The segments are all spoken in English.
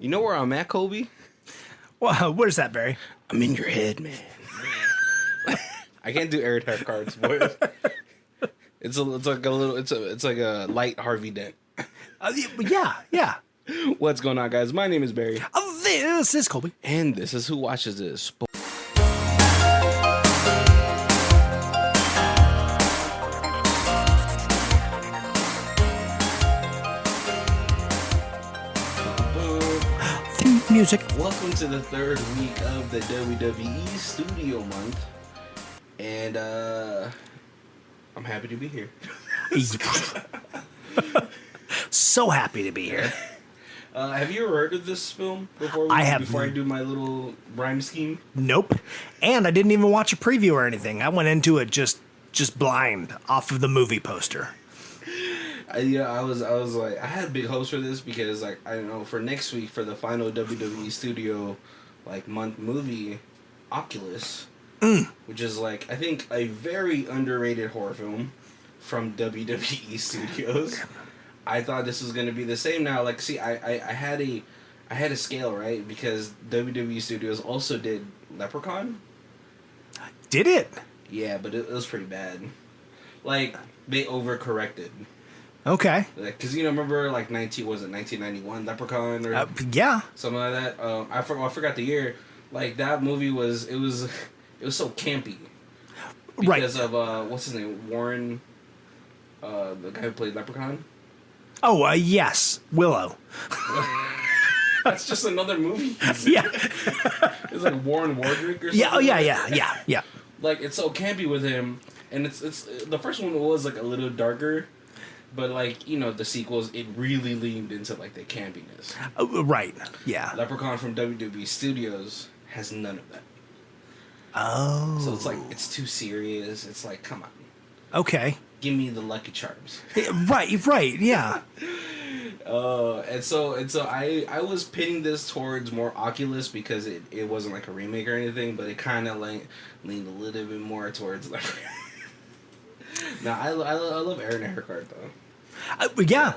You know where I'm at, Kobe? Well, where's that, Barry? I'm in your head, man. I can't do Eckhart cards, boy. It's like a light Harvey Dent. Yeah. What's going on, guys? My name is Barry. This is Colby. And this is Who Watches This. Music. Welcome to the third week of the WWE Studio Month. And I'm happy to be here. So happy to be here. Have you ever heard of this film before? Before I do my little rhyme scheme? Nope. And I didn't even watch a preview or anything. I went into it just blind off of the movie poster. I was like, I had big hopes for this because, like, I don't know, for next week, for the final WWE Studio, like, month movie, Oculus, which is, like, I think a very underrated horror film from WWE Studios. I thought this was going to be the same now. Like, see, I had a scale, right? Because WWE Studios also did Leprechaun. Did it? Yeah, but it was pretty bad. Like, they overcorrected. Okay. Because, remember, like, 1991 Leprechaun or yeah. something like that? I forgot the year. Like, that movie it was so campy. Because of, what's his name? Warren, the guy who played Leprechaun? Oh, yes. Willow. That's just another movie. Yeah. It's like Warren Wardrick or something. Yeah, yeah. Like, it's so campy with him. And it's the first one was, like, a little darker. But, like, the sequels, it really leaned into, like, the campiness. Right, yeah. Leprechaun from WWE Studios has none of that. Oh. So it's like, it's too serious. It's like, come on. Okay. Give me the Lucky Charms. Right, yeah. And so I was pitting this towards more Oculus because it wasn't like a remake or anything, but it kind of like leaned a little bit more towards Leprechaun. No, I love Aaron Eckhart though. Yeah,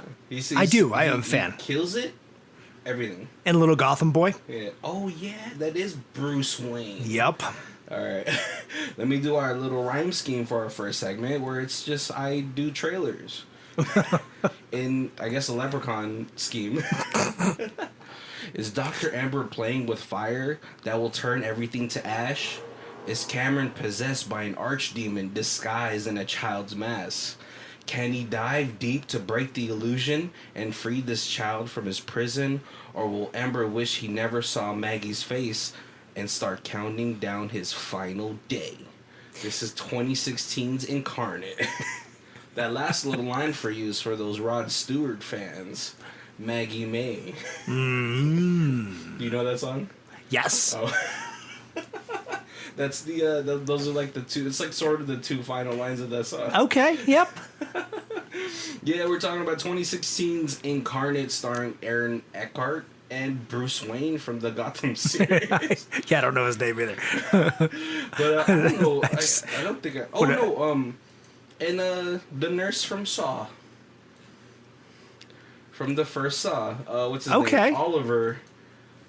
I do. I am a He fan. kills it. Everything. And Little Gotham Boy. Yeah. Oh yeah, that is Bruce Wayne. Yep. All right. Let me do our little rhyme scheme for our first segment, where it's just I do trailers. In I guess a Leprechaun scheme. Is Dr. Amber playing with fire that will turn everything to ash? Is Cameron possessed by an archdemon disguised in a child's mask? Can he dive deep to break the illusion and free this child from his prison? Or will Amber wish he never saw Maggie's face and start counting down his final day? This is 2016's Incarnate. That last little line for you is for those Rod Stewart fans. Maggie May. Do you know that song? Yes. Oh. That's those are like the two. It's like sort of the two final lines of that song. Okay. Yep. Yeah, we're talking about 2016's Incarnate, starring Aaron Eckhart and Bruce Wayne from the Gotham series. Yeah, I don't know his name either. But I don't know. I don't think. And the nurse from Saw. From the first Saw. What's his name? Oliver.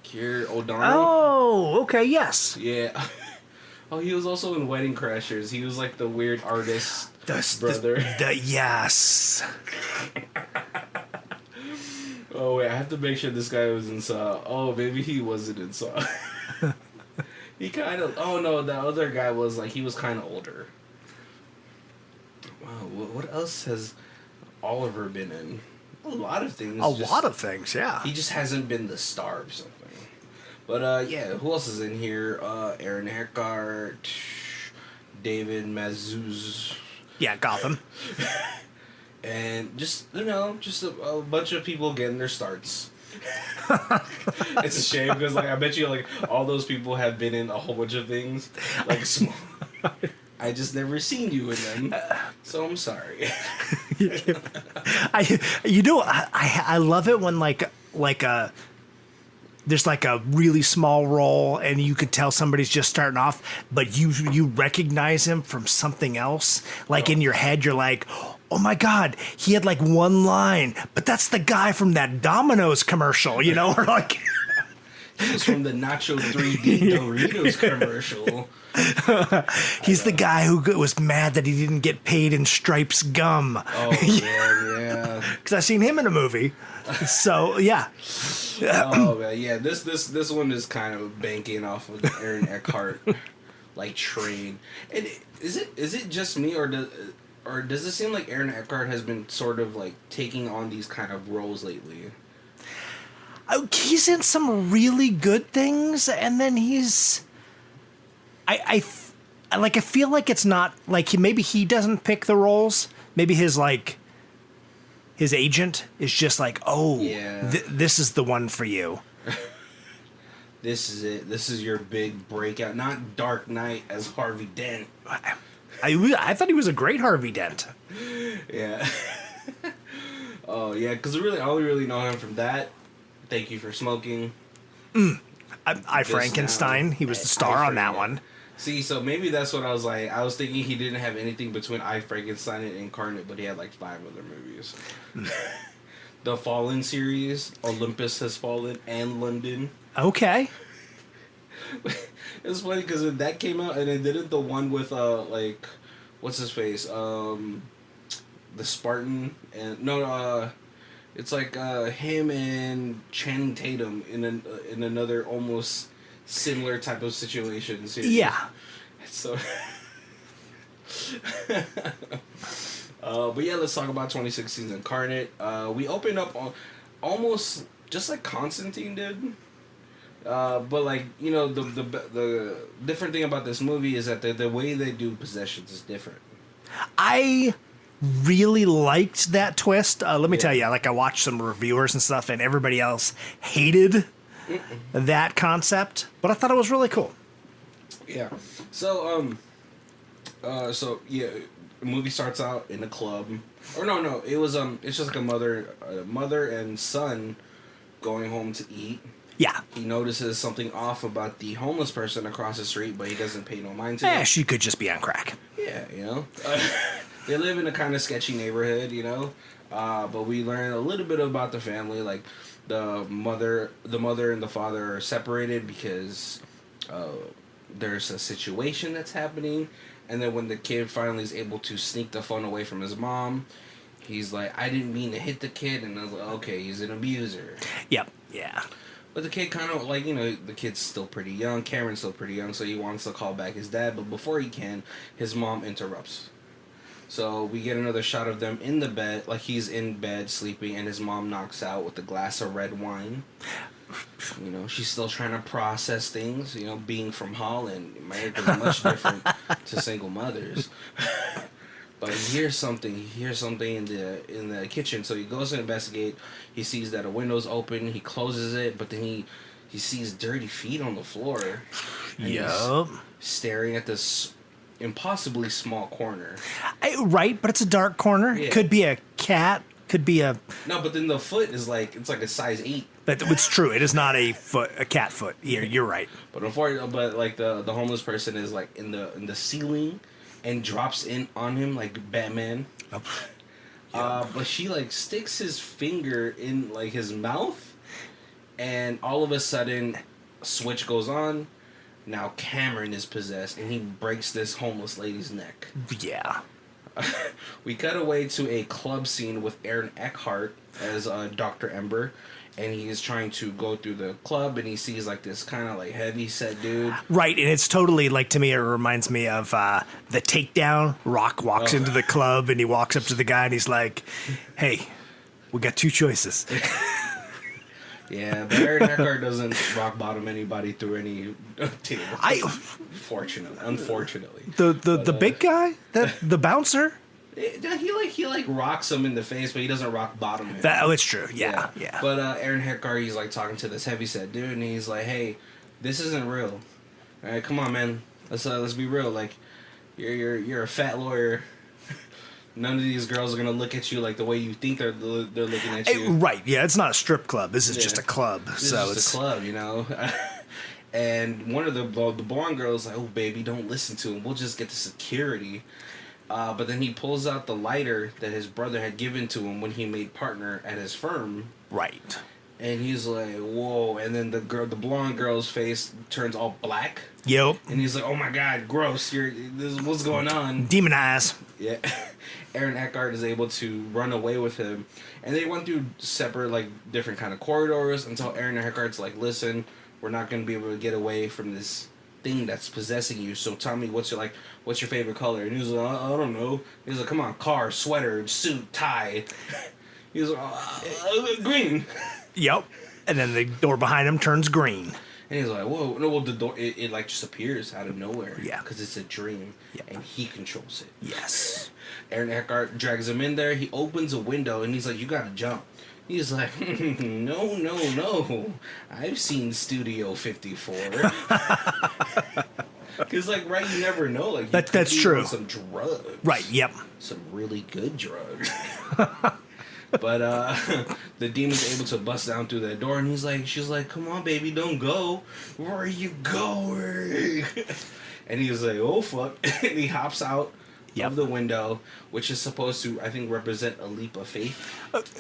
Keir O'Donnell. Oh, okay. Yes. Yeah. Oh, he was also in Wedding Crashers. He was like the weird artist brother. Yes. Oh, wait, I have to make sure this guy was in Saw. Oh, maybe he wasn't in Saw. He kind of... Oh, no, the other guy was like... He was kind of older. Wow, what else has Oliver been in? A lot of things. A lot of things, yeah. He just hasn't been the star of something. But, yeah, who else is in here? Aaron Eckhart, David Mazouz. Yeah, Gotham. And just, just a bunch of people getting their starts. It's a shame because, like, I bet you, like, all those people have been in a whole bunch of things. Like, small. I just never seen you in them. So I'm sorry. I love it when, there's like a really small role and you could tell somebody's just starting off, but you recognize him from something else. Like in your head, you're like, oh my God, he had like one line, but that's the guy from that Domino's commercial, or like, He was from the Nacho 3D Doritos commercial. He's the guy who was mad that he didn't get paid in Stripes gum. Oh, man, yeah. Because I seen him in a movie. So, yeah. Oh, man, yeah. This one is kind of banking off of the Aaron Eckhart, like, train. And is it just me, or does it seem like Aaron Eckhart has been sort of, like, taking on these kind of roles lately? He's in some really good things, and then he's... I feel like it's not like maybe he doesn't pick the roles. Maybe his agent is just like, oh, yeah. This is the one for you. This is it. This is your big breakout. Not Dark Knight as Harvey Dent. I thought he was a great Harvey Dent. Yeah. Oh yeah, because I only really know him from that. Thank You for Smoking. I Frankenstein. He was the star on that one. See, so maybe that's what I was like. I was thinking he didn't have anything between I Frankenstein and Incarnate, but he had like 5 other movies. The Fallen series, Olympus Has Fallen, and London. Okay. It's funny because that came out, and then didn't the one with like, what's his face, the Spartan, and no, it's like him and Channing Tatum in another almost similar type of situation. Series. Yeah. So, but yeah, let's talk about 2016's Incarnate. We opened up on almost just like Constantine did. But like, you know, the different thing about this movie is that the way they do possessions is different. I really liked that twist. Let me tell you, like I watched some reviewers and stuff, and everybody else hated that concept, but I thought it was really cool. Yeah. So yeah, the movie starts out in a club. Or no, it was it's just like a mother and son going home to eat. Yeah. He notices something off about the homeless person across the street, but he doesn't pay no mind to it. She could just be on crack. Yeah, you know. They live in a kind of sketchy neighborhood, you know. But we learn a little bit about the family. Like, the mother and the father are separated because there's a situation that's happening. And then when the kid finally is able to sneak the phone away from his mom, he's like, I didn't mean to hit the kid. And I was like, okay, he's an abuser. Yep, yeah. But the kid kind of, like, you know, the kid's still pretty young. Cameron's still pretty young, so he wants to call back his dad. But before he can, his mom interrupts. So we get another shot of them in the bed, like he's in bed sleeping, and his mom knocks out with a glass of red wine. You know, she's still trying to process things. You know, being from Holland, America's much different to single mothers. But he hears something in the kitchen, so he goes to investigate. He sees that a window's open. He closes it, but then he sees dirty feet on the floor. Yup. Staring at this impossibly small corner. Right, but it's a dark corner. Yeah. Could be a cat. Could be a... No, but then the foot is like, it's like a size 8. It's true. It is not a cat foot. You're right. But like the homeless person is like in the ceiling and drops in on him like Batman. Oh. But she like sticks his finger in like his mouth, and all of a sudden, a switch goes on. Now Cameron is possessed, and he breaks this homeless lady's neck. Yeah. We cut away to a club scene with Aaron Eckhart as Dr. Ember, and he is trying to go through the club, and he sees like this kind of like heavy set dude. Right, and it's totally like, to me, it reminds me of The Takedown. Rock walks into the club, and he walks up to the guy, and he's like, "Hey, we got 2 choices." Yeah, but Aaron Eckhart doesn't rock bottom anybody through any table. Unfortunately. The big guy, the bouncer. He rocks him in the face, but he doesn't rock bottom him. It's true. Yeah. But Aaron Eckhart, he's like talking to this heavyset dude, and he's like, "Hey, this isn't real. All right, come on, man. Let's be real. Like, you're a fat lawyer. None of these girls are gonna look at you like the way you think they're looking at you." Right? Yeah, it's not a strip club. This is just a club. It's a club, you know. And one of the blonde girls like, "Oh, baby, don't listen to him. We'll just get the security." But then he pulls out the lighter that his brother had given to him when he made partner at his firm. Right. And he's like, whoa. And then the blonde girl's face turns all black. Yep. And he's like, oh my God, gross. What's going on? Demon eyes. Yeah. Aaron Eckhart is able to run away with him. And they went through separate, like, different kind of corridors until Aaron Eckhart's like, listen, we're not going to be able to get away from this thing that's possessing you. So tell me, what's your favorite color? And he was like, I don't know. He's like, come on, car, sweater, suit, tie. He was like, green. Yep. And then the door behind him turns green. And he's like, whoa, no, well, the door, it like just appears out of nowhere. Yeah. Because it's a dream. Yeah. And he controls it. Yes. Aaron Eckhart drags him in there. He opens a window and he's like, you gotta jump. He's like, no. I've seen Studio 54. Because, like, right, you never know. Like, that's true. On some drugs. Right, yep. Some really good drugs. But the demon's able to bust down through that door, and she's like, come on, baby, don't go. Where are you going? And he was like, oh, fuck. And he hops out of the window, which is supposed to, I think, represent a leap of faith.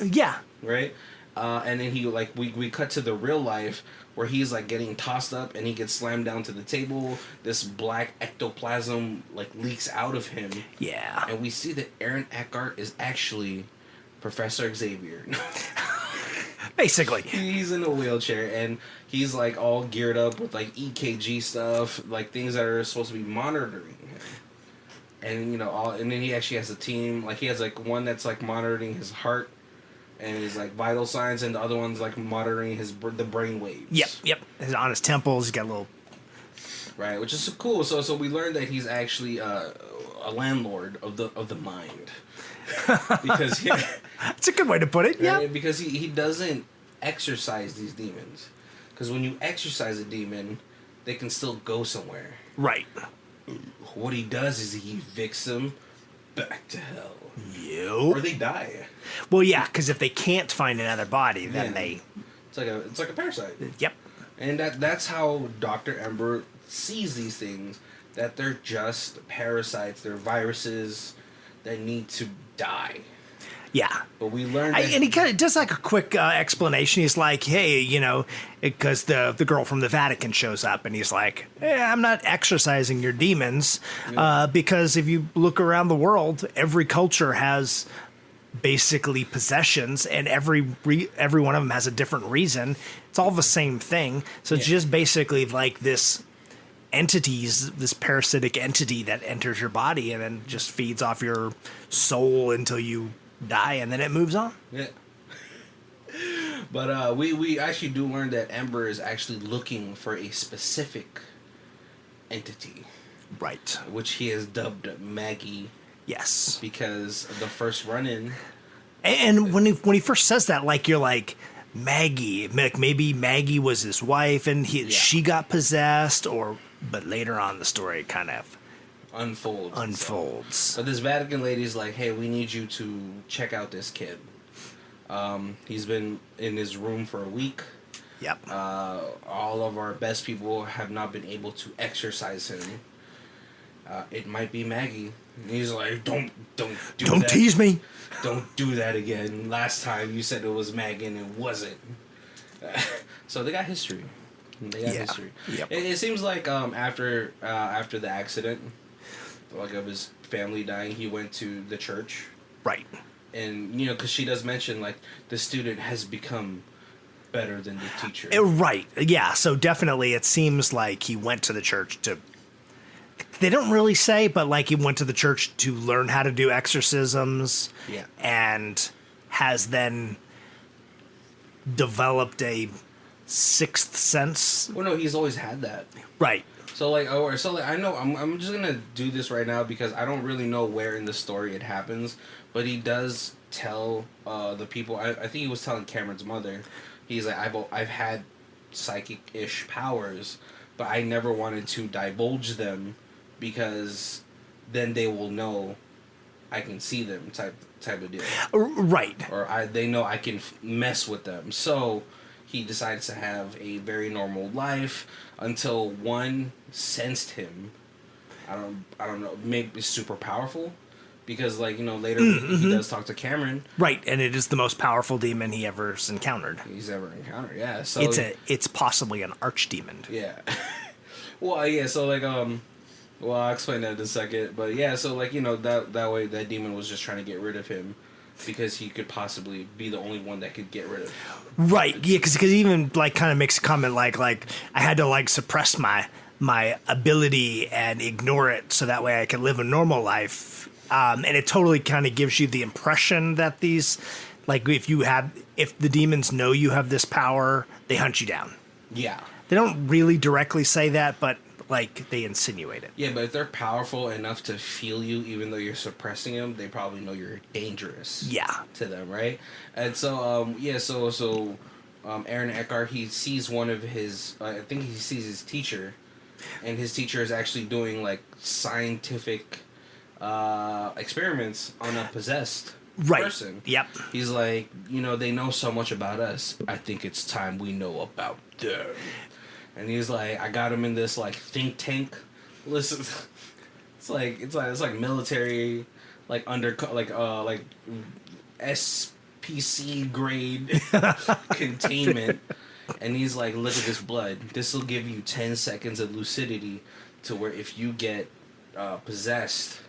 Yeah. Right? And then he, like, we cut to the real life where he's, like, getting tossed up and he gets slammed down to the table. This black ectoplasm, like, leaks out of him. Yeah. And we see that Aaron Eckhart is actually Professor Xavier. Basically. He's in a wheelchair and he's, like, all geared up with, like, EKG stuff, like, things that are supposed to be monitoring him. And, you know, and then he actually has a team. Like, he has, like, one that's, like, monitoring his heart and his, like, vital signs, and the other one's, like, monitoring the brain waves. Yep. On his temples, he's got a little... Right, which is cool. So we learned that he's actually a landlord of the mind. Because That's a good way to put it, yeah. Because he doesn't exorcise these demons. Because when you exorcise a demon, they can still go somewhere. Right. What he does is he evicts them back to hell. Yep. Or they die. Well, yeah, because if they can't find another body, then they... It's like a parasite. Yep. And that's how Dr. Ember sees these things, that they're just parasites, they're viruses that need to die. Yeah. But we learned that... And he kind of does like a quick explanation. He's like, hey, you know, because the girl from the Vatican shows up and he's like, hey, I'm not exorcising your demons. Because if you look around the world, every culture has basically possessions and every one of them has a different reason. It's all the same thing. So it's just basically like this parasitic entity that enters your body and then just feeds off your soul until you die, and then it moves on. Yeah. But we actually do learn that Ember is actually looking for a specific entity. Right. Which he has dubbed Maggie. Yes. Because of the first run-in. And when he first says that, like, you're like, Maggie, maybe Maggie was his wife and she got possessed, but later on the story kind of unfolds. But this Vatican lady's like, hey, we need you to check out this kid. He's been in his room for a week. Yep. All of our best people have not been able to exorcise him. It might be Maggie. And he's like, don't tease me. Don't do that again. Last time you said it was Maggie and it wasn't. So they got history. History. Yep. It seems like after the accident, like of his family dying, he went to the church. Right. And, you know, because she does mention, like, the student has become better than the teacher. Right. Yeah, so definitely it seems like he went to the church to... They don't really say, but, like, he went to the church to learn how to do exorcisms. Yeah. And has then developed a sixth sense. Well, no, he's always had that. Right. So I know I'm just gonna do this right now because I don't really know where in the story it happens, but he does tell the people. I think he was telling Cameron's mother. He's like, I've had psychic-ish powers, but I never wanted to divulge them because then they will know I can see them type of deal. Right. Or they know I can mess with them. So he decides to have a very normal life until one sensed him. I don't know, maybe super powerful, because like later he does talk to Cameron. Right, and it is the most powerful demon he ever encountered. He's ever encountered, yeah. So it's possibly an archdemon. Yeah. Well, yeah. So like well, I'll explain that in a second. But yeah, so like that way that demon was just trying to get rid of him because he could possibly be the only one that could get rid of him. Right. Yeah, because he even like kind of makes a comment like I had to like suppress my ability and ignore it so that way I could live a normal life. And it totally kind of gives you the impression that these, like if the demons know you have this power, they hunt you down. Yeah. They don't really directly say that, but like they insinuate it. Yeah, but if they're powerful enough to feel you, even though you're suppressing them, they probably know you're dangerous. Yeah. To them, right? And so, Aaron Eckhart, he sees one of his, I think he sees his teacher, and his teacher is actually doing like scientific experiments on a possessed person. Yep. He's like, they know so much about us. I think it's time we know about them. And he's like, I got him in this like think tank. Listen, it's like military, like like SPC grade containment. And he's like, look at this blood. This will give you 10 seconds of lucidity, to where if you get possessed,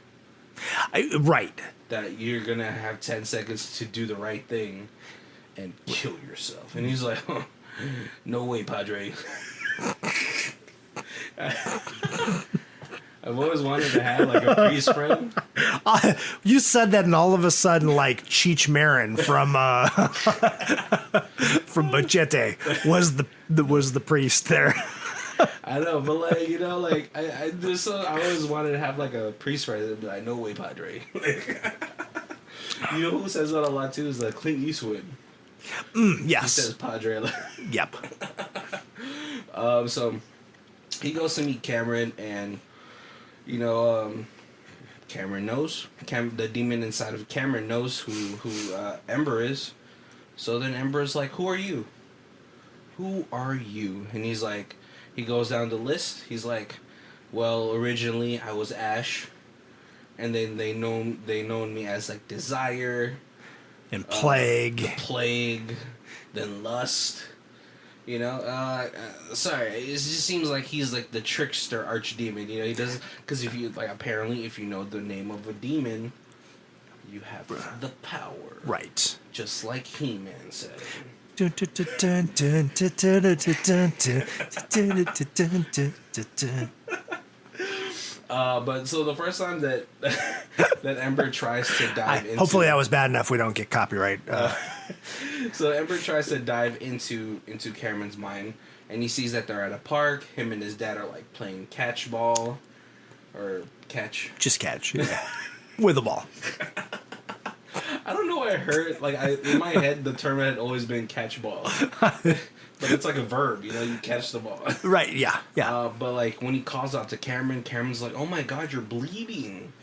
right, that you're gonna have 10 seconds to do the right thing and kill yourself. And he's like, oh, no way, Padre. I've always wanted to have like a priest friend. You said that, and all of a sudden, like Cheech Marin from from Machete was the priest there. I know, but like I always wanted to have like a priest friend that'd be like, no way, Padre. Who says that a lot too is like Clint Eastwood. Yes. He says Padre. Yep. So he goes to meet Cameron, and Cameron knows. The demon inside of Cameron knows who Ember is. So then Ember's like, "Who are you? Who are you?" And he's like, he goes down the list. He's like, "Well, originally I was Ash, and then they known me as like Desire, and Plague, then Lust." Sorry, it just seems like he's like the trickster archdemon. He doesn't, because if you apparently if you know the name of a demon, you have the power. Right. Just like He-Man said. But so the first time that Ember tries to dive into... Hopefully that was bad enough we don't get copyright. So Ember tries to dive into Cameron's mind, and he sees that they're at a park. Him and his dad are like playing catch ball. Or catch. Just catch. Yeah. With a ball. I don't know why I heard, in my head, the term had always been catch ball. But it's like a verb, you catch the ball. Right, yeah. But like when he calls out to Cameron's like, oh my god, you're bleeding.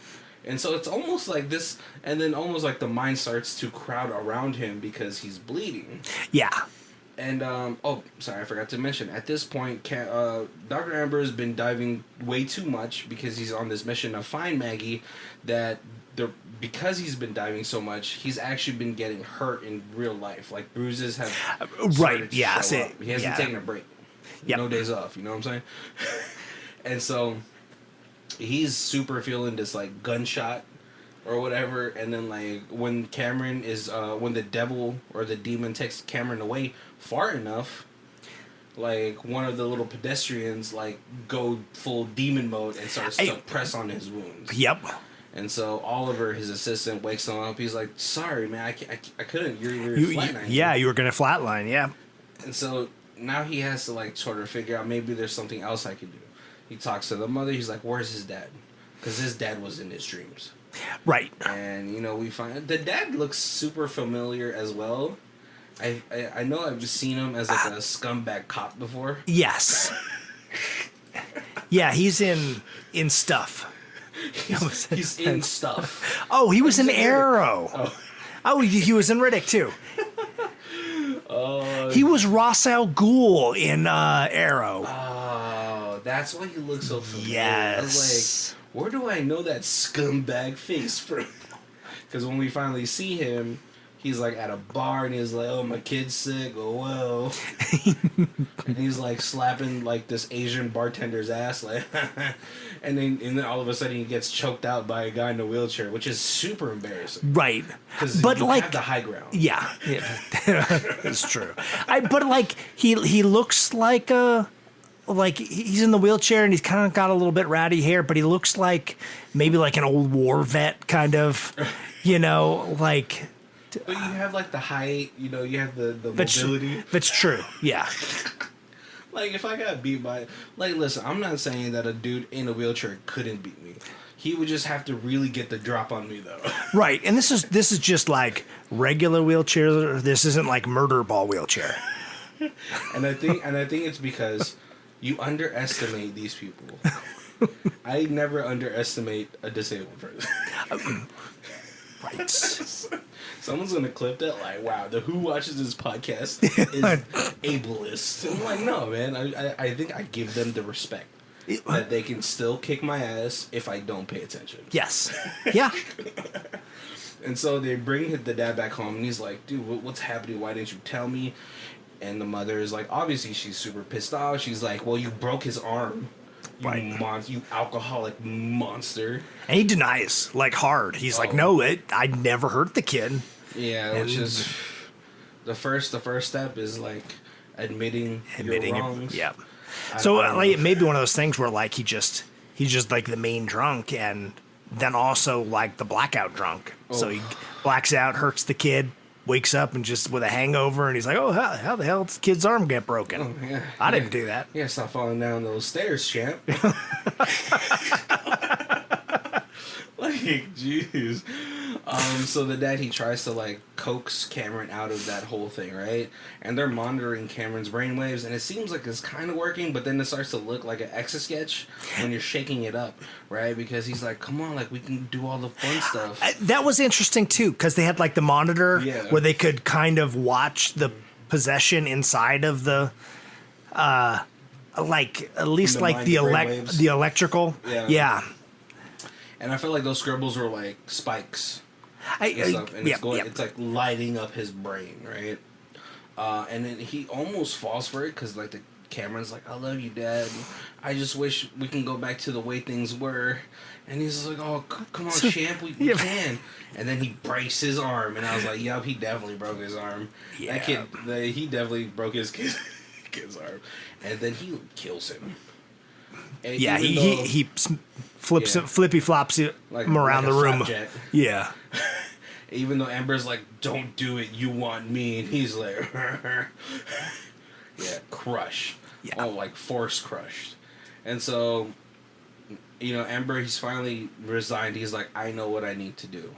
And so it's almost like this, and then almost like the mind starts to crowd around him because he's bleeding. Yeah. And, sorry, I forgot to mention, at this point, Dr. Amber has been diving way too much because he's on this mission to find Maggie, that because he's been diving so much, he's actually been getting hurt in real life. Like, bruises have right, yeah. He hasn't taken a break. Yep. No days off, you know what I'm saying? And so, he's super feeling this, like, gunshot or whatever, and then, like, when Cameron is, when the devil or the demon takes Cameron away far enough, like, one of the little pedestrians, like, go full demon mode and starts to press on his wounds. Yep. And so Oliver, his assistant, wakes him up. He's like, sorry, man, I couldn't. You're flatlining. Yeah, you were going to flatline, yeah. And so now he has to, like, sort of figure out maybe there's something else I could do. He talks to the mother. He's like, where's his dad? Because his dad was in his dreams. Right. And, we find... The dad looks super familiar as well. I know I've just seen him as, like, a scumbag cop before. Yes. Yeah, he's in stuff. He's in stuff. Oh, he was in Arrow. Oh, he was in Riddick, too. He was Ra's al Ghul in Arrow. Oh, that's why he looks so familiar. Yes. I was like, where do I know that scumbag face from? Because when we finally see him, he's like at a bar and he's like, "Oh, my kid's sick. Oh well." And he's like slapping like this Asian bartender's ass, like, and then all of a sudden he gets choked out by a guy in a wheelchair, which is super embarrassing. Right. Because But you like have the high ground. yeah. It's true. But like he looks like he's in the wheelchair and he's kind of got a little bit ratty hair, but he looks like maybe like an old war vet kind of, like. But you have like the height, you have the mobility. That's true. Yeah. Like if I got beat by, like, listen, I'm not saying that a dude in a wheelchair couldn't beat me. He would just have to really get the drop on me though. Right, and this is just like regular wheelchair. This isn't like murder ball wheelchair. and I think it's because you underestimate these people. I never underestimate a disabled person. Right. Someone's gonna clip that like, wow, the Who Watches This Podcast is ableist. I'm like, no, man. I think I give them the respect that they can still kick my ass if I don't pay attention. Yes. Yeah. And so they bring the dad back home, and he's like, dude, what's happening? Why didn't you tell me? And the mother is like, obviously she's super pissed off. She's like, well, you broke his arm. You alcoholic monster. And he denies, like, hard. He's like, no, I never hurt the kid. Yeah, which is the first step is like admitting your wrongs. Yeah. So like, it may be one of those things where like he's just like the main drunk, and then also like the blackout drunk. Oh. So he blacks out, hurts the kid, wakes up and just with a hangover, and he's like, oh, how the hell did the kid's arm get broken? Oh, yeah. I didn't do that. Yeah, stop falling down those stairs, champ. Like, jeez. So the dad, he tries to like coax Cameron out of that whole thing, right? And they're monitoring Cameron's brainwaves, and it seems like it's kind of working, but then it starts to look like an Etch-a-Sketch when you're shaking it up, right? Because he's like, come on, like we can do all the fun stuff. That was interesting too, because they had like the monitor where they could kind of watch the possession inside of the, like at least like the electrical, yeah. And I feel like those scribbles were like spikes and stuff, and it's like lighting up his brain, right? And then he almost falls for it because like the Cameron's like, "I love you, Dad. I just wish we can go back to the way things were." And he's like, "Oh, come on, champ, we can." And then he breaks his arm, and I was like, "Yup, he definitely broke his arm. Yeah. That kid, he definitely broke his kid's arm." And then he kills him. And he flips flippy flops him around the room. Yeah. Even though Amber's like, "Don't do it, you want me," and he's like, crush. Yeah. Oh, like force crushed. And so, Amber, he's finally resigned. He's like, I know what I need to do,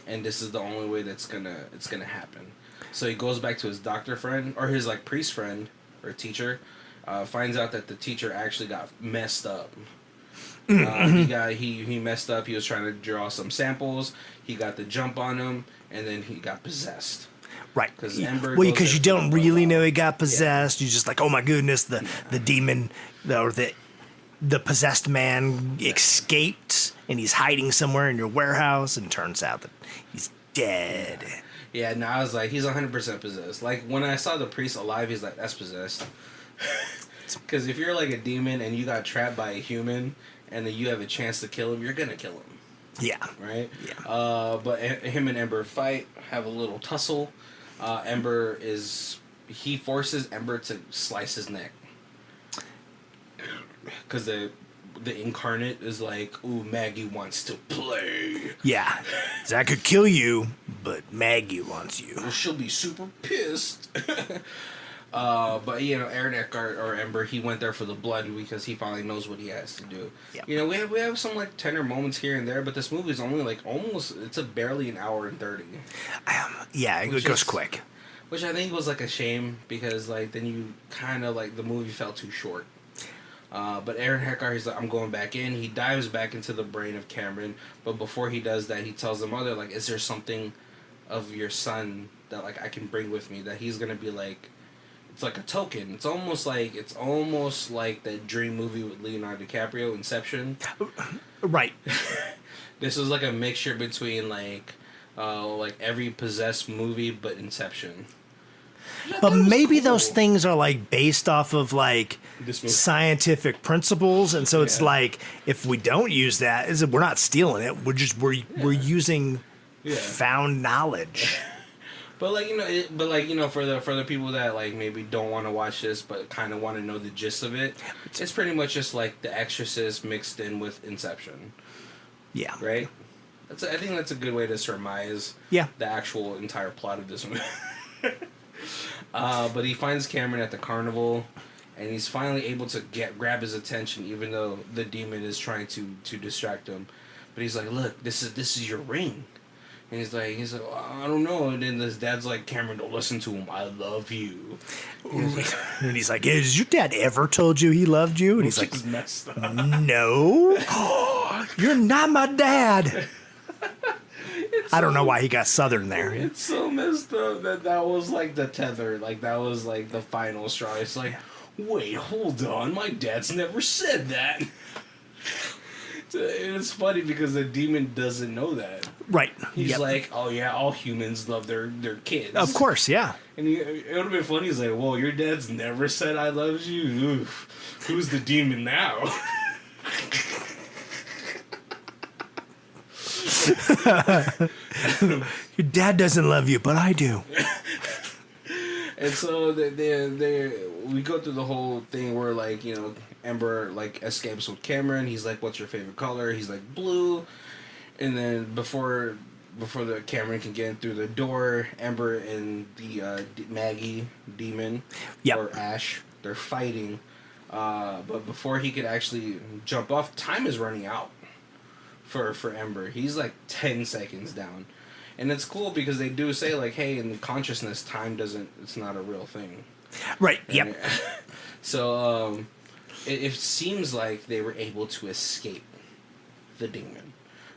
and this is the only way it's gonna happen. So he goes back to his doctor friend, or his like priest friend or teacher. Finds out that the teacher actually got messed up. He messed up. He was trying to draw some samples. He got the jump on him, and then he got possessed. Right. Because you don't really know he got possessed. Yeah. You're just like, oh my goodness, the demon or the possessed man escaped, and he's hiding somewhere in your warehouse, and turns out that he's dead. Yeah, no, I was like, he's 100% possessed. Like, when I saw the priest alive, he's like, that's possessed. Because if you're like a demon and you got trapped by a human, and then you have a chance to kill him, you're gonna kill him. Yeah. Right? Yeah. But him and Ember fight, have a little tussle. He forces Ember to slice his neck. Because the Incarnate is like, ooh, Maggie wants to play. Yeah. That could kill you, but Maggie wants you. Well, she'll be super pissed. But Aaron Eckhart or Ember, he went there for the blood because he finally knows what he has to do. Yeah. We have some like tender moments here and there, but this movie is only like it's barely an hour and 30. It goes quick. Which I think was like a shame because like then you kind of like the movie felt too short. But Aaron Eckhart, he's like, I'm going back in. He dives back into the brain of Cameron, but before he does that, he tells the mother like, is there something of your son that like I can bring with me that he's gonna be like. It's like a token. It's almost like that dream movie with Leonardo DiCaprio, Inception. Right. This was like a mixture between like like every possessed movie but Inception. But maybe cool. those things are like based off of like This movie. scientific principles, and so it's Yeah. like if we don't use that, we're not stealing it. We're using Yeah. found knowledge. But like you know, for the people that like maybe don't want to watch this but kind of want to know the gist of it, it's pretty much just like The Exorcist mixed in with Inception, Yeah. right? I think that's a good way to surmise Yeah. the actual entire plot of this movie. But he finds Cameron at the carnival, and he's finally able to grab his attention, even though the demon is trying to distract him. But he's like, "Look, this is your ring." And he's like, well, I don't know. And then his dad's like, "Cameron, don't listen to him. I love you." And he's like, "Has your dad ever told you he loved you?" And he's like, It's messed up. "No, you're not my dad." I don't know why he got Southern there. It's so messed up that was like the tether. Like, that was like the final straw. It's like, wait, hold on. My dad's never said that. It's funny because the demon doesn't know that. Right. He's Yep. like, oh yeah, all humans love their kids. Of course, yeah. And it would have been funny. He's like, well, your dad's never said I love you. Oof. Who's the demon now? Your dad doesn't love you, but I do. And so we go through the whole thing where, like, you know, Ember like escapes with Cameron. He's like, "What's your favorite color?" He's like, "Blue." And then before the Cameron can get in through the door, Ember and the Maggie demon, Yep. or Ash, they're fighting. But before he could actually jump off, time is running out for Ember. He's like 10 seconds down. And it's cool because they do say, like, hey, in consciousness, it's not a real thing. Right. Yep. So, it seems like they were able to escape the demon,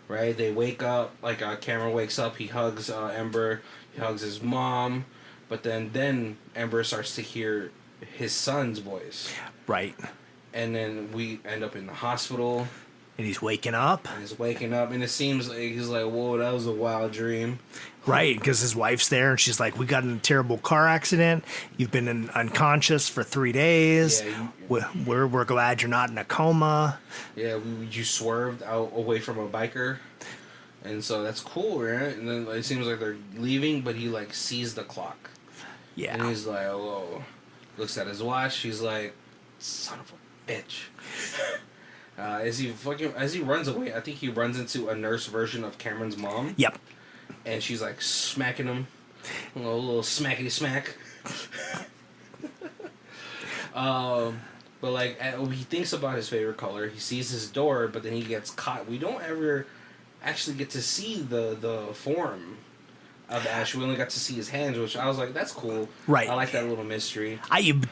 right? They wake up, like, Cameron wakes up, he hugs Ember, he hugs his mom, but then Ember starts to hear his son's voice. Right. And then we end up in the hospital. And he's waking up. And he's waking up, and it seems like he's like, whoa, that was a wild dream. Right, because his wife's there, and she's like, "We got in a terrible car accident. You've been unconscious for 3 days. Yeah, we're glad you're not in a coma." Yeah, you swerved away from a biker. And so that's cool, right? And then it seems like they're leaving, but he, like, sees the clock. Yeah. And he's like, whoa. Looks at his watch. He's like, son of a bitch. As he runs away, I think he runs into a nurse version of Cameron's mom. Yep. And she's like smacking him. A little smackety smack. But like, he thinks about his favorite color. He sees his door, but then he gets caught. We don't ever actually get to see the form of Ash. We only got to see his hands, which I was like, that's cool. Right. I like that little mystery.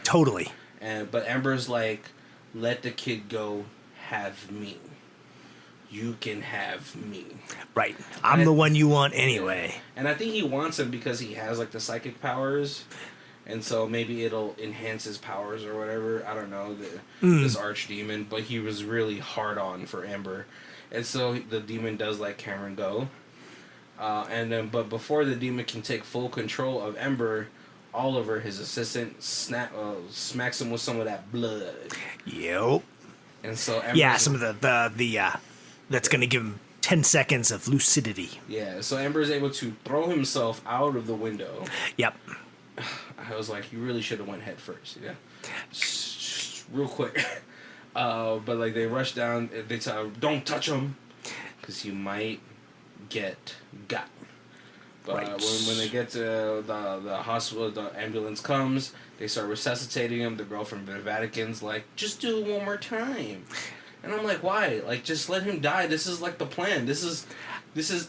Totally. But Ember's like, let the kid go, have me. You can have me. Right. I'm the one you want anyway. And I think he wants him because he has like the psychic powers. And so maybe it'll enhance his powers or whatever. I don't know, this archdemon. But he was really hard on for Ember. And so the demon does let Cameron go. But before the demon can take full control of Ember, Oliver, his assistant, smacks him with some of that blood. Yep. And so Ember's, some of the that's going to give him 10 seconds of lucidity. Yeah, so Ember is able to throw himself out of the window. Yep. I was like, you really should have went head first, yeah? Just real quick. But like they rush down, they tell him, don't touch him, because you might get got. But Right. when they get to the hospital, the ambulance comes, they start resuscitating him. The girl from the Vatican's like, just do it one more time. And I'm like, why? Like, just let him die. This is like the plan. This is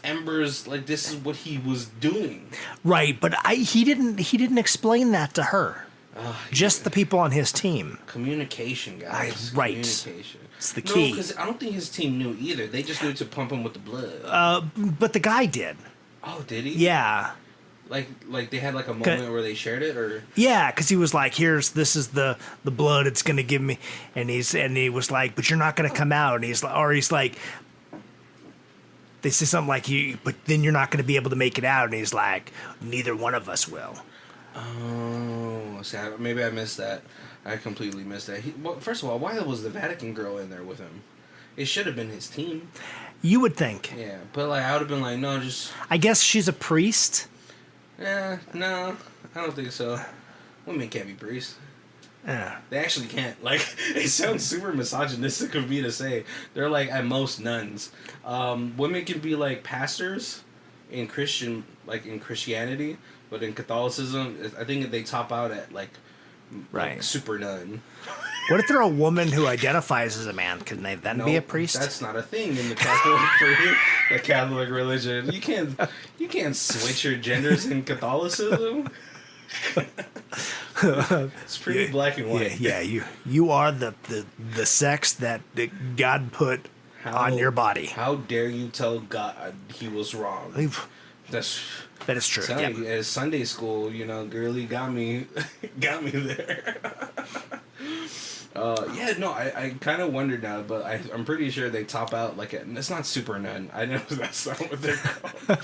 Ember's, like, this is what he was doing. Right, but he didn't explain that to her. Just the people on his team. Communication, guys. Right. Communication. It's the key. No, because I don't think his team knew either. They just knew to pump him with the blood. But the guy did. Oh, did he? Yeah. Like they had like a moment where they shared it, or Yeah, because he was like, this is the blood it's gonna give me, and he was like, but you're not gonna come out, and he's like, They say something like, but then you're not going to be able to make it out. And he's like, neither one of us will. Oh, see, maybe I missed that. I completely missed that. Well, first of all, why was the Vatican girl in there with him? It should have been his team. You would think. Yeah, but like I would have been like, no, just... I guess she's a priest. No, I don't think so. Women can't be priests. Yeah. They actually can't. Like, it sounds super misogynistic of me to say. They're like, at most, nuns. Women can be like pastors in Christianity, but in Catholicism, I think they top out at like super nun. What if they're a woman who identifies as a man? Can they then be a priest? That's not a thing in the Catholic religion. You can't switch your genders in Catholicism. It's pretty black and white. Yeah, you are the sex that God put on your body. How dare you tell God he was wrong? That is true. You, at Sunday school, girly got me there. I kind of wondered now, but I'm pretty sure they top out like it's not super nun. I know that's not what they're called.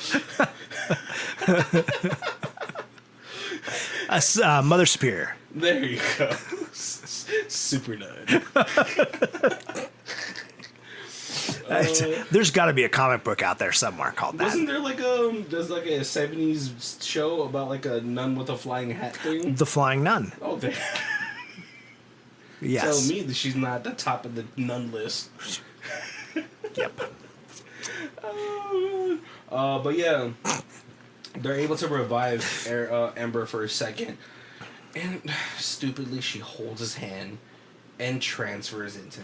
Mother Superior. There you go. Super nun. There's got to be a comic book out there somewhere called that. Wasn't there there's like a 70s show about like a nun with a flying hat thing? The Flying Nun. Oh, there. Yes. Tell me that she's not at the top of the nun list. Yep. But yeah, they're able to revive Ember for a second, and stupidly she holds his hand and transfers into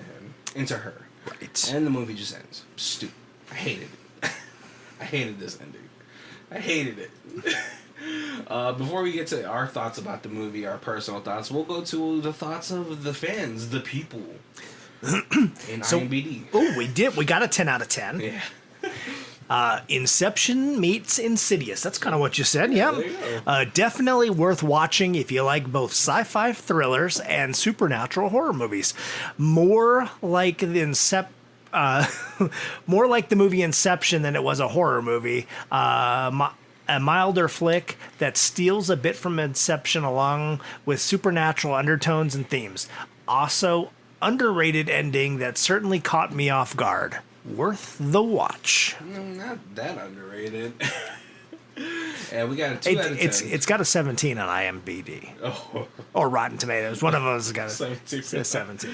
her. Right. And the movie just ends. Stupid. I hated it. I hated this ending. I hated it. Before we get to our thoughts about the movie, our personal thoughts, we'll go to the thoughts of the fans, the people, in IMDb. Oh, we did. We got a 10 out of 10. Yeah. Inception meets Insidious. That's kind of what you said. Yeah. There you go. Definitely worth watching if you like both sci-fi thrillers and supernatural horror movies. More like the movie Inception than it was a horror movie. A milder flick that steals a bit from Inception along with supernatural undertones and themes. Also, underrated ending that certainly caught me off guard. Worth the watch. No, not that underrated. And we got a 2 out of 10. It's got a 17 on IMDb. Oh. Or Rotten Tomatoes. One of us got a 17. 17.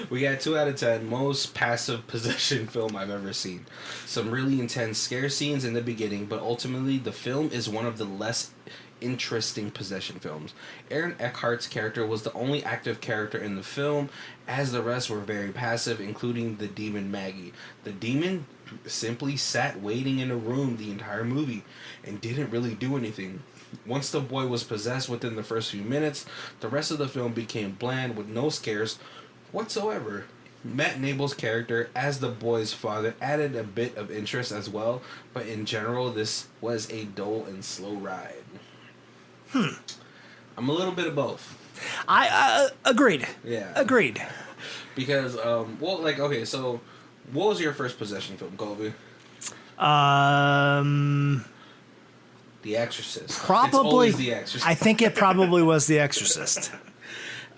We got 2 out of 10. Most passive possession film I've ever seen. Some really intense scare scenes in the beginning, but ultimately the film is one of the less interesting possession films. Aaron Eckhart's character was the only active character in the film, as the rest were very passive, including the demon Maggie. The demon simply sat waiting in a room the entire movie and didn't really do anything. Once the boy was possessed within the first few minutes, the rest of the film became bland with no scares whatsoever. Matt Nable's character as the boy's father added a bit of interest as well, but in general this was a dull and slow ride. I'm a little bit of both. I agreed. Yeah. Agreed. Because, okay, so what was your first possession film, Colby? The Exorcist. Probably. It's always The Exorcist. I think it probably was The Exorcist.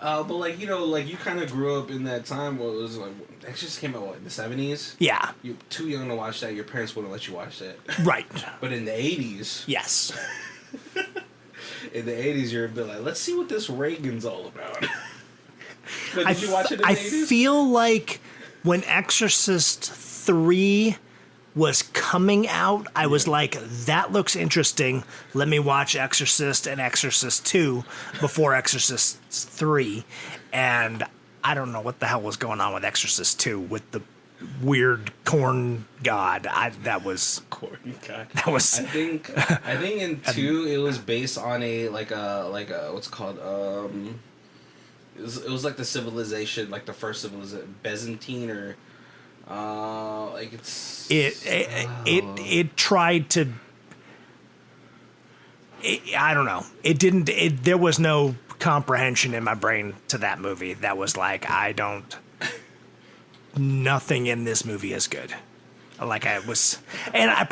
But you kind of grew up in that time where it was like, Exorcist came out, in the 70s? Yeah. You're too young to watch that. Your parents wouldn't let you watch that. Right. But in the 80s... Yes. In the 80s, you're a bit like, let's see what this Reagan's all about. But did you watch it in the 80s? I feel like when Exorcist 3 was coming out, I was like, that looks interesting. Let me watch Exorcist and Exorcist 2 before Exorcist 3. And I don't know what the hell was going on with Exorcist 2 with the weird corn god. That was corn god. That was. I think in 2 it was based on a what's it called it was like the civilization, like the first civilization, Byzantine or it tried to. I don't know. It didn't. There was no comprehension in my brain to that movie. That was like, nothing in this movie is good. Like I was, and I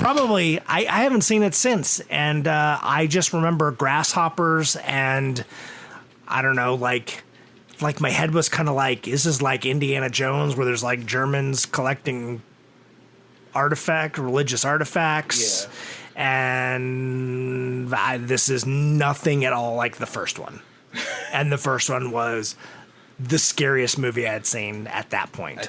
haven't seen it since, and I just remember grasshoppers, and I don't know, like my head was kind of like, is this like Indiana Jones, where there's like Germans collecting religious artifacts, and this is nothing at all like the first one, and the first one was the scariest movie I had seen at that point.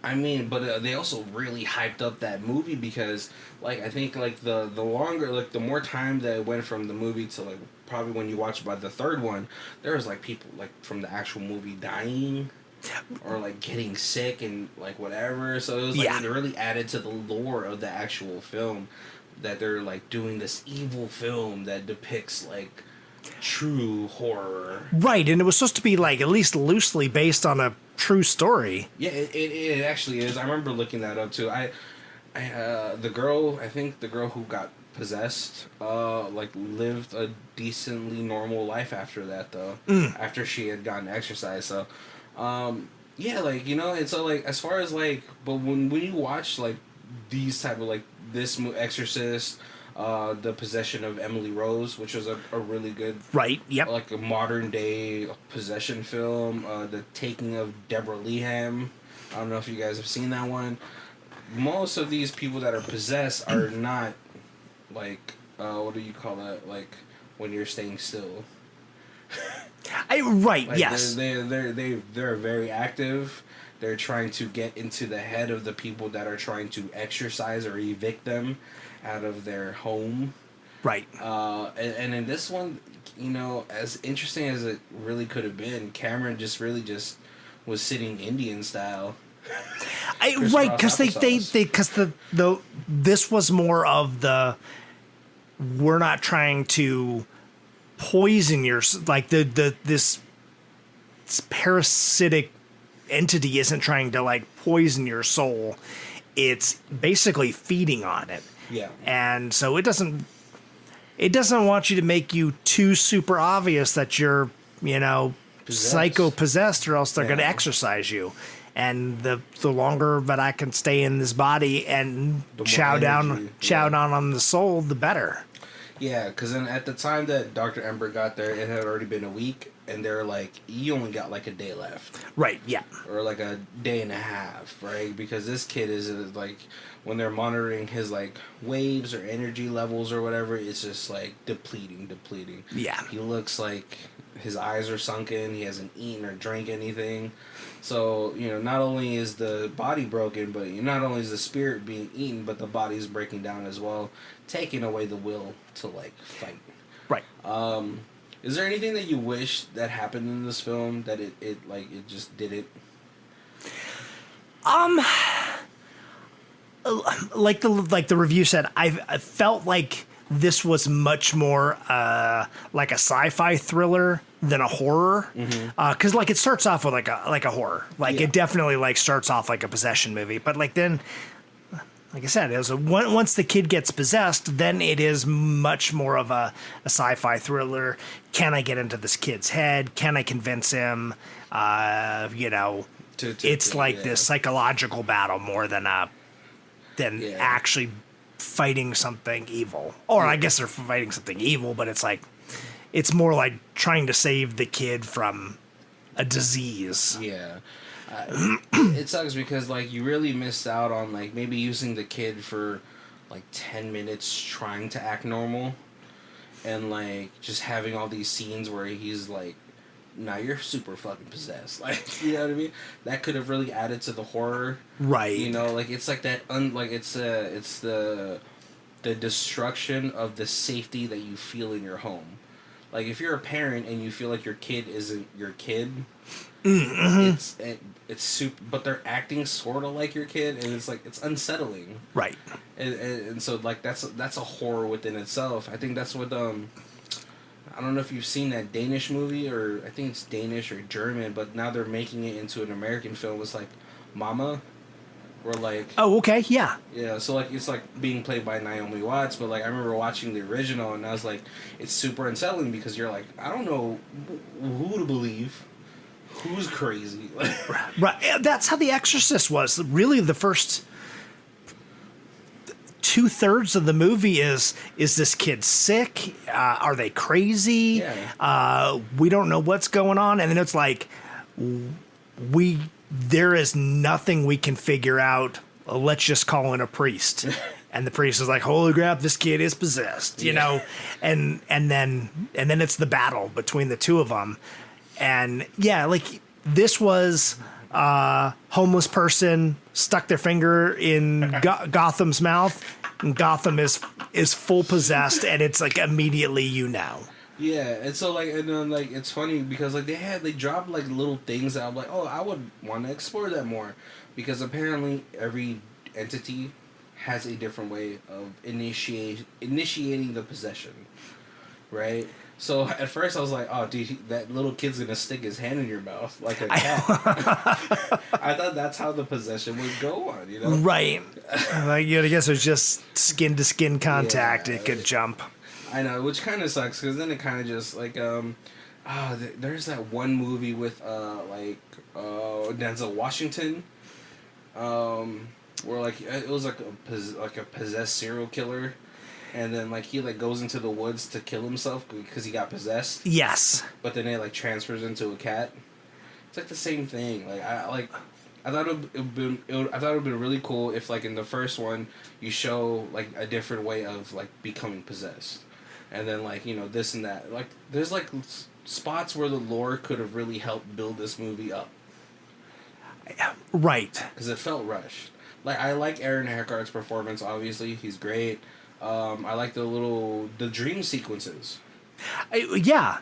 I mean, but they also really hyped up that movie because, like, I think, like, the longer, like, the more time that it went from the movie to, like, probably when you watch about the third one, there was, like, people, like, from the actual movie dying or, like, getting sick and, like, whatever. So it was, like, it really added to the lore of the actual film that they're, like, doing this evil film that depicts, like, true horror. Right, and it was supposed to be like at least loosely based on a true story. Yeah, it actually is. I remember looking that up too. The girl who got possessed, like lived a decently normal life after that though. After she had gotten exercise, so, yeah, like, you know, and so, like, as far as, like, but when you watch, like, these type of, like, this Exorcist, the possession of Emily Rose, which was a really good, like a modern day possession film. The taking of Deborah Leeham. I don't know if you guys have seen that one. Most of these people that are possessed are not like, what do you call that? Like when you're staying still. Like, yes. They're very active. They're trying to get into the head of the people that are trying to exorcise or evict them out of their home. Right. And in this one, you know, as interesting as it really could have been, Cameron just was sitting Indian style. Because this was more of the, we're not trying to poison your, like this parasitic entity isn't trying to like poison your soul. It's basically feeding on it. Yeah. And so it doesn't want you to make you too super obvious that you're, you know, psycho-possessed, or else they're going to exorcise you. And the longer that I can stay in this body and chow down on the soul, the better. Yeah, because then at the time that Dr. Ember got there, it had already been a week, and they're like, you only got like a day left. Right, yeah. Or like a day and a half, right? Because this kid is like, when they're monitoring his like waves or energy levels or whatever, it's just like depleting. Yeah. He looks like his eyes are sunken, he hasn't eaten or drank anything. So, you know, not only is the body broken, but not only is the spirit being eaten, but the body's breaking down as well, taking away the will to like fight. Right. Is there anything that you wish that happened in this film that it just did it? Like the review said, I felt like this was much more like a sci-fi thriller than a horror, because like it starts off with like a horror, like it definitely like starts off like a possession movie, but like then, like I said, it was once the kid gets possessed, then it is much more of a sci-fi thriller. Can I get into this kid's head? Can I convince him? You know, it's like this psychological battle more than actually fighting something evil. Or I guess they're fighting something evil, but it's like, it's more like trying to save the kid from a disease. Yeah. It sucks because like you really missed out on like maybe using the kid for like 10 minutes trying to act normal, and like just having all these scenes where he's like, nah, you're super fucking possessed. Like, you know what I mean? That could have really added to the horror. Right. You know, like it's like that it's the destruction of the safety that you feel in your home. Like if you're a parent and you feel like your kid isn't your kid, it's super, but they're acting sort of like your kid, and it's like it's unsettling. Right. And so like that's a horror within itself. I think that's what I don't know if you've seen that Danish movie, or I think it's Danish or German, but now they're making it into an American film. It's like Mama, or like... Oh, okay, yeah. Yeah, so like it's like being played by Naomi Watts, but like I remember watching the original, and I was like, it's super unsettling because you're like, I don't know who to believe. Who's crazy? Right. That's how The Exorcist was. Really, the first 2/3 of the movie is this kid sick? Are they crazy? Yeah. We don't know what's going on. And then it's like, there is nothing we can figure out. Let's just call in a priest. And the priest is like, holy crap, this kid is possessed, you know? And then it's the battle between the two of them. And yeah, like this was homeless person stuck their finger in Gotham's mouth, and Gotham is full possessed, and it's like immediately Yeah, and so like, and then like, it's funny because like they dropped like little things that I'm like, oh, I would want to explore that more, because apparently every entity has a different way of initiating the possession, right? So at first I was like, oh, dude, that little kid's gonna stick his hand in your mouth like a cat. I thought that's how the possession would go on, you know? Right. Like, I guess it was just skin to skin contact. Yeah, it could jump. I know, which kind of sucks, because then it kind of just like there's that one movie with Denzel Washington, where like it was like a possessed serial killer, and then like he like goes into the woods to kill himself because he got possessed. Yes. But then it like transfers into a cat. It's like the same thing. I thought it'd been really cool if like in the first one you show like a different way of like becoming possessed. And then, like, you know, this and that. Like, there's, like, spots where the lore could have really helped build this movie up. Right. Because it felt rushed. Like, I like Aaron Eckhart's performance, obviously. He's great. I like the dream sequences. Yeah.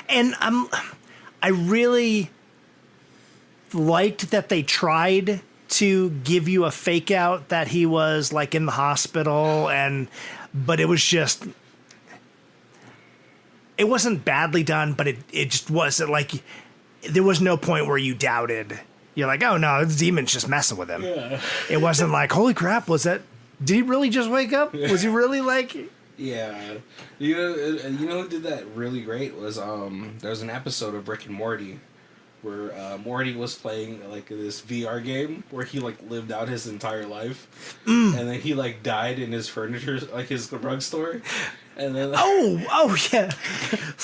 And I really liked that they tried to give you a fake out that he was, like, in the hospital, but it was just... It wasn't badly done, but it just wasn't like there was no point where you doubted. You're like, oh no, this demon's just messing with him. Yeah. It wasn't like, holy crap, did he really just wake up? Was he really like? Yeah. You know who did that really great was there was an episode of Rick and Morty where Morty was playing like this VR game where he like lived out his entire life, and then he like died in his furniture, like his rug store. And then, oh yeah,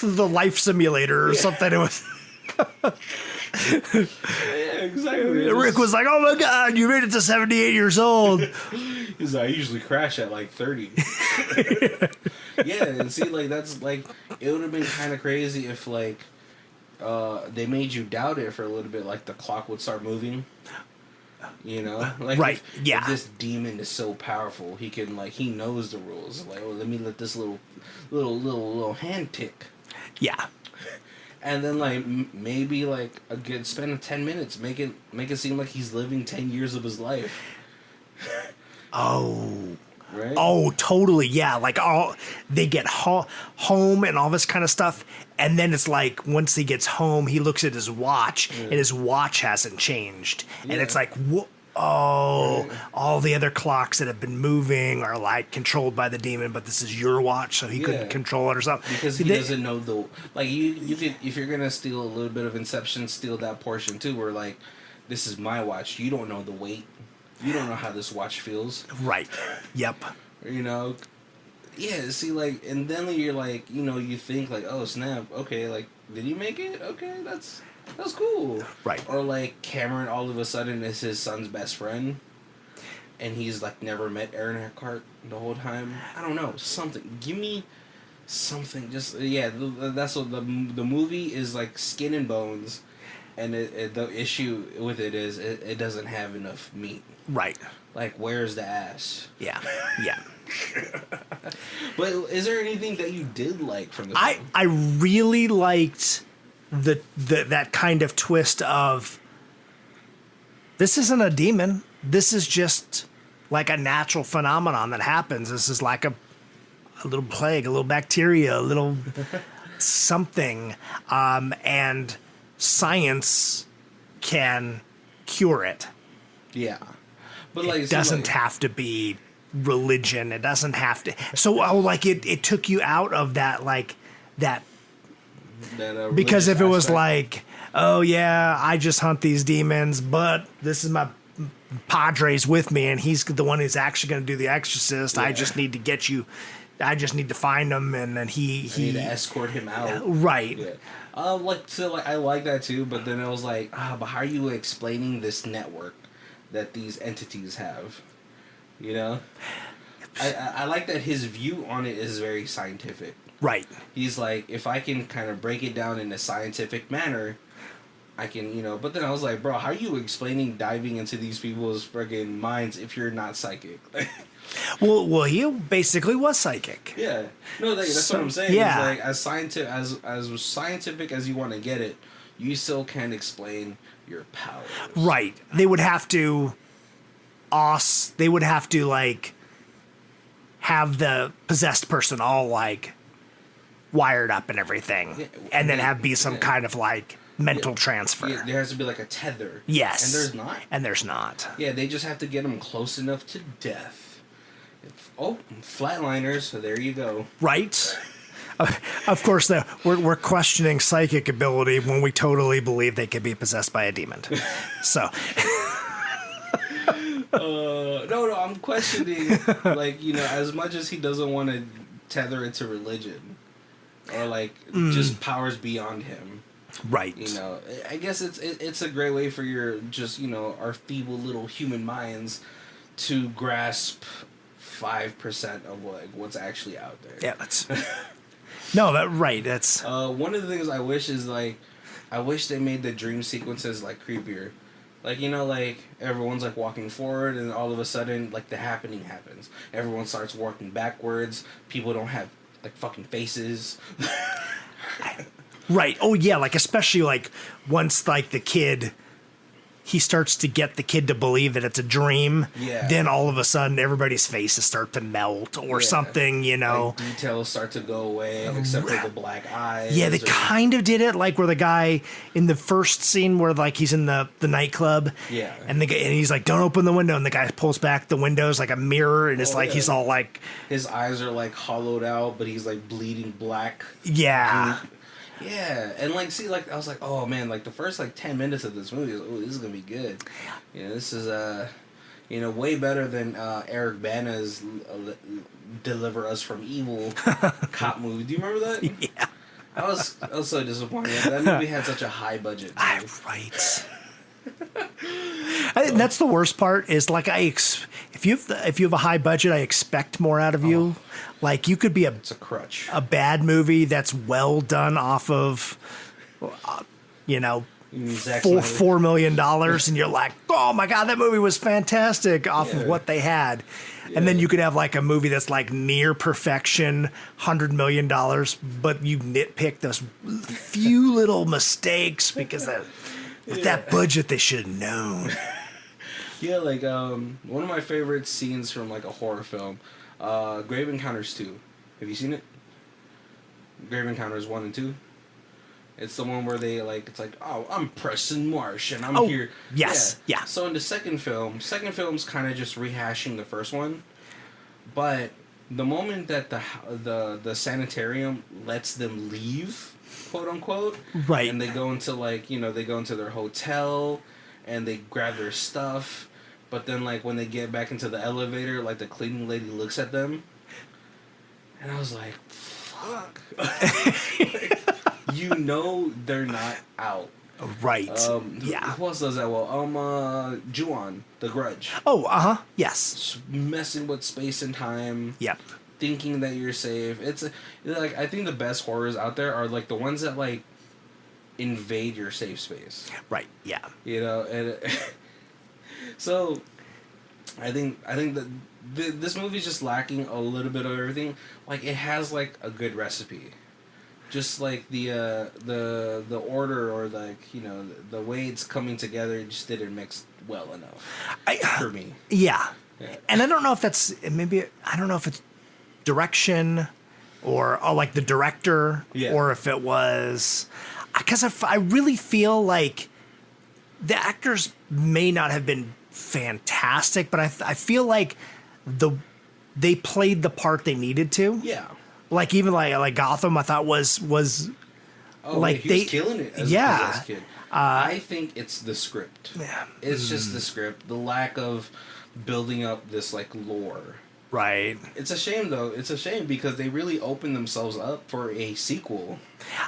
the life simulator or something. It was. Yeah, exactly. Rick was like, "Oh my god, you made it to 78 years old." He's like, I usually crash at like 30. Yeah, and see, like that's like it would have been kind of crazy if like they made you doubt it for a little bit, like the clock would start moving. You know, like right? If this demon is so powerful, he can like he knows the rules. Like, oh, let me let this little hand tick. Yeah, and then like maybe like spend 10 minutes, make it seem like he's living 10 years of his life. Oh. Right? Oh, totally. Yeah, like they get home and all this kind of stuff, and then it's like once he gets home, he looks at his watch, and his watch hasn't changed, and it's like, all the other clocks that have been moving are like controlled by the demon, but this is your watch, so he couldn't control it or something. Because he doesn't know you could, if you're gonna steal a little bit of Inception, steal that portion too, where like this is my watch, you don't know the weight. You don't know how this watch feels. Right. Yep. You know? Yeah, see, like, and then you're like, you know, you think, like, oh, snap, okay, like, did he make it? Okay, that's cool. Right. Or, like, Cameron all of a sudden is his son's best friend, and he's, like, never met Aaron Eckhart the whole time. I don't know, something. Give me something. Just, yeah, that's what the movie is, like, skin and bones, and the issue with it is it doesn't have enough meat. Right. Like, where's the ass? Yeah. Yeah. But is there anything that you did like from the film? I really liked that kind of twist of this isn't a demon. This is just like a natural phenomenon that happens. This is like a little plague, a little bacteria, a little something, and science can cure it. Yeah. But like, it doesn't have to be religion. It doesn't have to. So, like, it took you out of that, like, that because if it was like, oh, yeah, I just hunt these demons, but this is my Padre's with me, and he's the one who's actually going to do the exorcist. Yeah. I just need to get you. I just need to find him, and then he need to escort him out. Right. Yeah. I like that too, but then I was like, but how are you explaining this network that these entities have? You know, I like that his view on it is very scientific. Right. He's like, if I can kind of break it down in a scientific manner, I can, but then I was like, bro, how are you explaining diving into these people's friggin' minds if you're not psychic? Well, he basically was psychic. Yeah. No, that's what I'm saying. Yeah. It's like, as scientific as you want to get it, you still can't explain your powers. Right. They would have to like have the possessed person all like wired up and everything, Yeah, and then have be some kind of like mental transfer. Yeah, there has to be like a tether. Yes. And there's not. Yeah, they just have to get them close enough to death. Flatliners, so there you go. Right? Of course, we're questioning psychic ability when we totally believe they could be possessed by a demon. So... No, I'm questioning, like, as much as he doesn't want to tether it to religion or like just powers beyond him. Right. I guess it's a great way for your our feeble little human minds to grasp 5% of what's actually out there. Yeah, that's no, right. That's one of the things I wish is like, I wish they made the dream sequences like creepier. Like, like everyone's like walking forward and all of a sudden like the happening happens. Everyone starts walking backwards. People don't have like fucking faces. right. Oh yeah, like especially like once like the kid, he starts to get the kid to believe that it's a dream. Yeah. Then all of a sudden everybody's faces start to melt or something, Like details start to go away except for the black eyes. Yeah, they kind of did it like where the guy in the first scene where like he's in the nightclub. Yeah. And he's like, don't open the window, and the guy pulls back the windows like a mirror, and it's he's all like, his eyes are like hollowed out, but he's like bleeding black. Yeah. Yeah, and like, see, like, I was like, oh man, like the first like 10 minutes of this movie, this is gonna be good. This is way better than Eric Bana's Deliver Us from Evil cop movie. Do you remember that? Yeah. I was so disappointed. That movie had such a high budget. Right. That's the worst part. Is like if you have a high budget, I expect more out of you. Like you could be it's a crutch. A bad movie that's well done off of, $4 million, and you're like, oh my god, that movie was fantastic off of what they had. Yeah. And then you could have like a movie that's like near perfection, $100 million, but you nitpick those few little mistakes because with that budget they should have known. Yeah, like one of my favorite scenes from like a horror film, Grave Encounters 2. Have you seen it? Grave Encounters 1 and 2. It's the one where they like, it's like, oh, I'm Preston Marsh and I'm here. Yes, yeah. So in the second film's kind of just rehashing the first one, but the moment that the sanitarium lets them leave, quote unquote, right, and they go into like, they go into their hotel and they grab their stuff, but then like when they get back into the elevator, like the cleaning lady looks at them, and I was like, fuck. They're not out. Right. Yeah. Who else does that well? Ju-on, The Grudge. Oh, yes. Just messing with space and time. Yep. Thinking that you're safe. It's like, I think the best horrors out there are like the ones that like invade your safe space. Right. Yeah. And so I think that this movie's just lacking a little bit of everything. Like it has like a good recipe. Just like the order or like the way it's coming together just didn't mix well enough for me. Yeah, and I don't know if that's I don't know if it's direction or like the director or if it was because I really feel like the actors may not have been fantastic, but I feel like they played the part they needed to. Yeah. Like even like Gotham, I thought was Oh, like he was killing it as a kid. I think it's the script. Yeah. It's just the script. The lack of building up this like lore. Right. It's a shame though. It's a shame because they really opened themselves up for a sequel.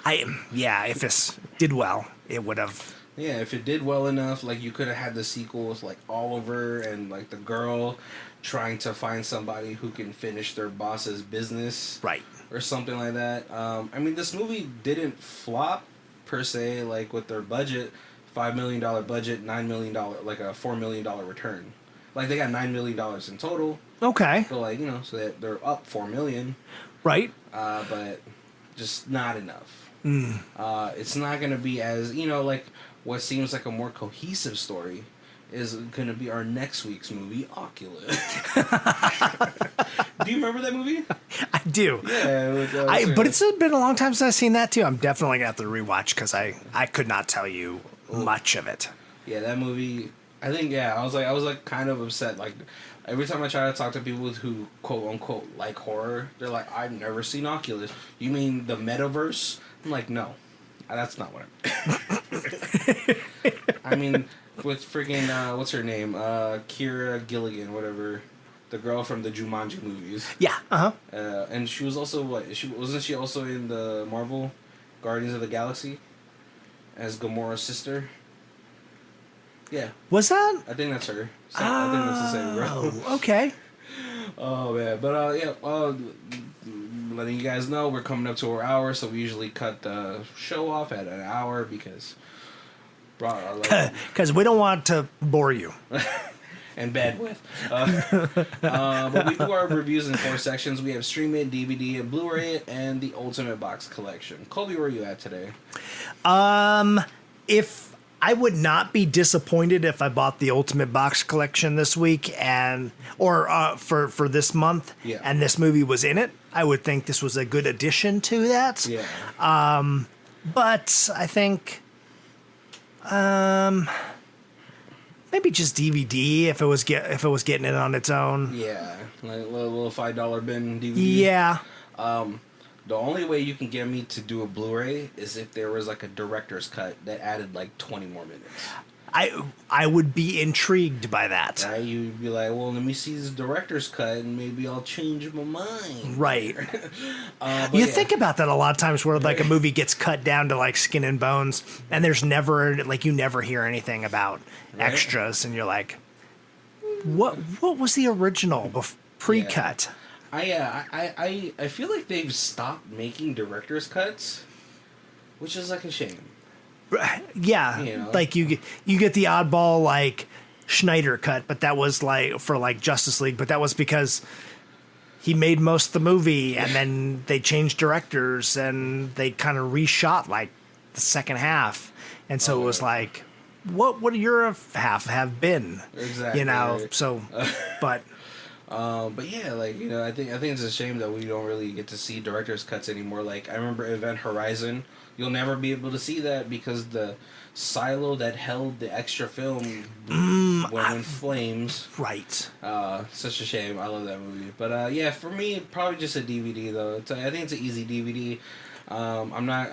If this did well, it would have. Yeah, if it did well enough, like you could have had the sequel with like Oliver and like the girl trying to find somebody who can finish their boss's business. Right. Or something like that. I mean, this movie didn't flop per se, like with their budget, $5 million budget, $9 million, like a $4 million return. Like they got $9 million in total. Okay. So like, so they're up $4 million. Right. But just not enough. It's not gonna be as like what seems like a more cohesive story is gonna be our next week's movie, Oculus. Do you remember that movie? I do. Yeah. But it's been a long time since I've seen that too. I'm definitely gonna have to rewatch because I could not tell you much of it. Yeah, that movie. I think I was like kind of upset. Like every time I try to talk to people who quote unquote like horror, they're like, "I've never seen Oculus." You mean the metaverse? I'm like, no, that's not what I mean, with freaking what's her name? Kira Gilligan, whatever. The girl from the Jumanji movies. Yeah. And she was also wasn't she also in the Marvel Guardians of the Galaxy as Gamora's sister? Yeah. Was that? I think that's her. So, I think that's the same girl. Okay. Oh man, but letting you guys know we're coming up to our hour, so we usually cut the show off at an hour because we don't want to bore you. And bandwidth. But we do our reviews in 4 sections. We have Stream It, DVD, and Blu-ray, and the Ultimate Box Collection. Colby, where are you at today? If I would not be disappointed if I bought the Ultimate Box Collection this week or for this month, and this movie was in it, I would think this was a good addition to that. Yeah. But I think maybe just DVD if it was getting it on its own. Yeah, like a little $5 bin DVD. Yeah. The only way you can get me to do a Blu-ray is if there was like a director's cut that added like 20 more minutes. I would be intrigued by that. Right? You'd be like, well, let me see this director's cut and maybe I'll change my mind. Right. Think about that a lot of times where like a movie gets cut down to like skin and bones and there's never like you never hear anything about extras and you're like, what was the original pre-cut? I feel like they've stopped making director's cuts, which is like a shame. Yeah, like you get the oddball like Schneider cut, but that was like for like Justice League, but that was because he made most of the movie and then they changed directors and they kind of reshot like the second half, and so it was like, what would your half have been? Exactly. Right. So, but yeah, like I think it's a shame that we don't really get to see director's cuts anymore. Like I remember Event Horizon. You'll never be able to see that because the silo that held the extra film went in flames. Right. Such a shame. I love that movie. But yeah, for me, probably just a DVD though. I think it's an easy DVD. I'm not.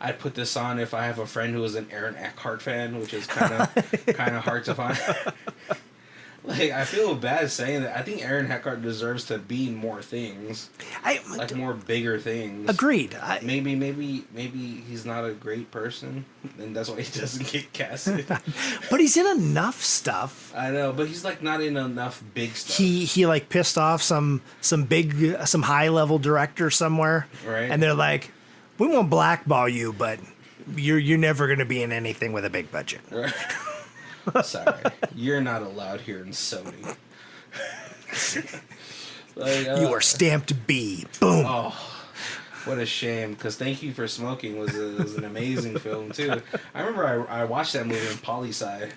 I'd put this on if I have a friend who is an Aaron Eckhart fan, which is kind of hard to find. Like, I feel bad saying that. I think Aaron Eckhart deserves to be in more things. More bigger things. Agreed. Maybe he's not a great person, and that's why he doesn't get casted. But he's in enough stuff. I know, but he's like not in enough big stuff. He like pissed off some high level director somewhere, right? And they're like, we won't blackball you, but you're never going to be in anything with a big budget. Right. Sorry, you're not allowed here in Sony. You are stamped B. Boom. Oh, what a shame! Because Thank You for Smoking was an amazing film too. I remember I watched that movie in poli-sci.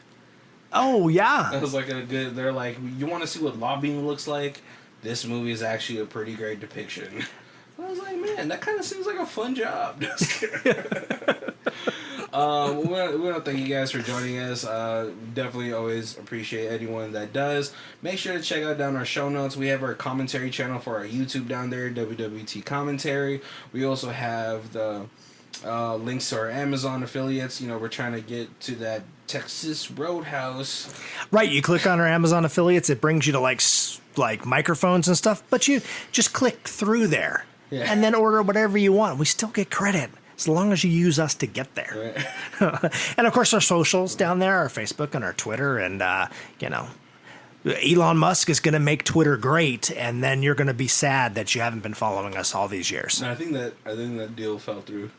Oh yeah. It was like a good. They're like, you want to see what lobbying looks like? This movie is actually a pretty great depiction. I was like, man, that kind of seems like a fun job. We want to thank you guys for joining us. Definitely always appreciate anyone that does. Make sure to check out down our show notes. We have our commentary channel for our YouTube down there, WWT Commentary. We also have the Links to our Amazon affiliates. We're trying to get to that Texas Roadhouse. Right, you click on our Amazon affiliates, it brings you to like microphones and stuff, but you just click through there and then order whatever you want. We still get credit as long as you use us to get there. Right. And of course, our socials down there, our Facebook and our Twitter, and Elon Musk is going to make Twitter great, and then you're going to be sad that you haven't been following us all these years. No, I think that deal fell through.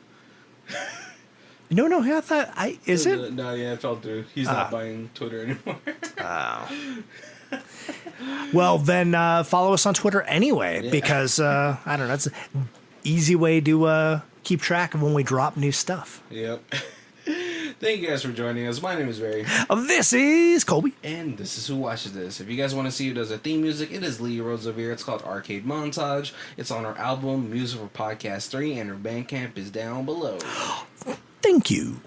No, I thought is it? No, yeah, it fell through. He's not buying Twitter anymore. Well, then follow us on Twitter anyway, because I don't know. That's an easy way to keep track of when we drop new stuff. Yep. Thank you guys for joining us. My name is Barry. This is Colby. And this is Who Watches This. If you guys want to see who does the theme music, it is Lee Rosevere. It's called Arcade Montage. It's on our album, Music for Podcast 3, and our Bandcamp is down below. Thank you.